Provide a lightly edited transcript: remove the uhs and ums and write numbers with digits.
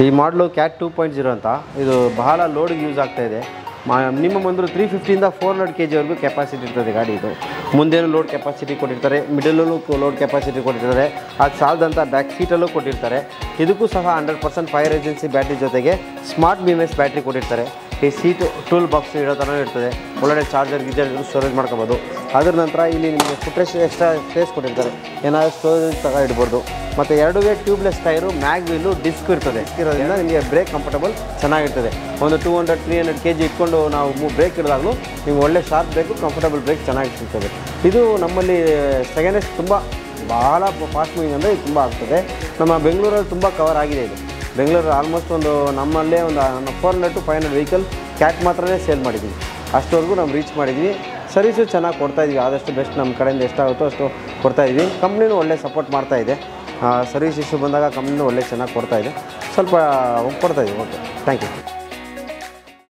ಈ ಮಾಡಲು ಕ್ಯಾಟ್ 2.0 ಅಂತ ಇದು ಬಹಳ ಲೋಡ್ಗೆ ಯೂಸ್ ಆಗ್ತಾಯಿದೆ. ಮಿನಿಮಮ್ ಒಂದು 350ಇಂದ 400 kgವರೆಗೂ ಕೆಪಾಸಿಟಿ ಇರ್ತದೆ ಗಾಡಿ. ಇದು ಮುಂದೇನು ಲೋಡ್ ಕೆಪಾಸಿಟಿ ಕೊಟ್ಟಿರ್ತಾರೆ, ಮಿಡಲಲ್ಲೂ ಲೋಡ್ ಕೆಪಾಸಿಟಿ ಕೊಟ್ಟಿರ್ತಾರೆ, ಅದು ಸಾಲದಂಥ ಬ್ಯಾಕ್ ಸೀಟಲ್ಲೂ ಕೊಟ್ಟಿರ್ತಾರೆ. ಇದಕ್ಕೂ ಸಹ 100% ಫೈರ್ ಏಜೆನ್ಸಿ ಬ್ಯಾಟ್ರಿ ಜೊತೆಗೆ ಸ್ಮಾರ್ಟ್ BMS ಬ್ಯಾಟ್ರಿ ಕೊಟ್ಟಿರ್ತಾರೆ. ಈ ಸೀಟ್ ಟೂಲ್ ಬಾಕ್ಸ್ ಇಡೋ ಥರ ಇರ್ತದೆ, ಒಳ್ಳೆ ಚಾರ್ಜರ್ ಗೀಜರ್ ಸ್ಟೋರೇಜ್ ಮಾಡ್ಕೋಬೋದು. ಅದರ ನಂತರ ಇಲ್ಲಿ ನಿಮಗೆ ಫುಟ್ರೆಸ್ಟ್ ಎಕ್ಸ್ಟ್ರಾ ಸ್ಪೇಸ್ ಕೊಟ್ಟಿರ್ತಾರೆ, ಏನಾದರೂ ಸ್ಟೋರೇಜ್ ತಗ ಇಡ್ಬೋದು. ಮತ್ತು ಎರಡುಗೆ tubeless tyre, mag wheel, disc ಇರ್ತದೆ. ಇರೋದ್ರಿಂದ ನಿಮಗೆ ಬ್ರೇಕ್ ಕಂಫರ್ಟಬಲ್ ಚೆನ್ನಾಗಿರ್ತದೆ. ಒಂದು 200-300 kg ಇಟ್ಕೊಂಡು ನಾವು ಬ್ರೇಕ್ ಹಿಡಿದಾಗಲೂ ನಿಮ್ಗೆ ಒಳ್ಳೆ ಶಾರ್ಪ್ ಬ್ರೇಕು, ಕಂಫರ್ಟಬಲ್ ಬ್ರೇಕ್ ಚೆನ್ನಾಗಿ ಸಿಗ್ತದೆ. ಇದು ನಮ್ಮಲ್ಲಿ ಸೆಕೆಂಡ್ ತುಂಬ ಭಾಳ ಫಾಸ್ಟ್ ಮೂವಿಂಗ್ ಅಂದರೆ ಇದು ತುಂಬ ಆಗ್ತದೆ. ನಮ್ಮ ಬೆಂಗಳೂರಲ್ಲಿ ತುಂಬ ಕವರ್ ಆಗಿದೆ. ಇದು ಬೆಂಗಳೂರು ಆಲ್ಮೋಸ್ಟ್ ಒಂದು ನಮ್ಮಲ್ಲೇ ಒಂದು 400 to 500 ವೆಹಿಕಲ್ ಕ್ಯಾಟ್ ಮಾತ್ರನೇ ಸೇಲ್ ಮಾಡಿದ್ದೀವಿ. ಅಷ್ಟವರೆಗೂ ನಾವು ರೀಚ್ ಮಾಡಿದ್ವಿ. ಸರ್ವಿಸು ಚೆನ್ನಾಗಿ ಕೊಡ್ತಾಯಿದ್ವಿ. ಆದಷ್ಟು ಬೆಸ್ಟ್ ನಮ್ಮ ಕಡೆಯಿಂದ ಎಷ್ಟಾಗುತ್ತೋ ಅಷ್ಟು ಕೊಡ್ತಾಯಿದ್ವಿ. ಕಂಪ್ನಿನೂ ಒಳ್ಳೆ ಸಪೋರ್ಟ್ ಮಾಡ್ತಾಯಿದೆ. ಸರ್ವಿಸ್ ಇಶ್ಯೂ ಬಂದಾಗ ಕಂಪ್ನಿನೂ ಒಳ್ಳೆ ಚೆನ್ನಾಗಿ ಕೊಡ್ತಾಯಿದೆ. ಸ್ವಲ್ಪ ಕೊಡ್ತಾಯಿದ್ವಿ. Okay, thank you.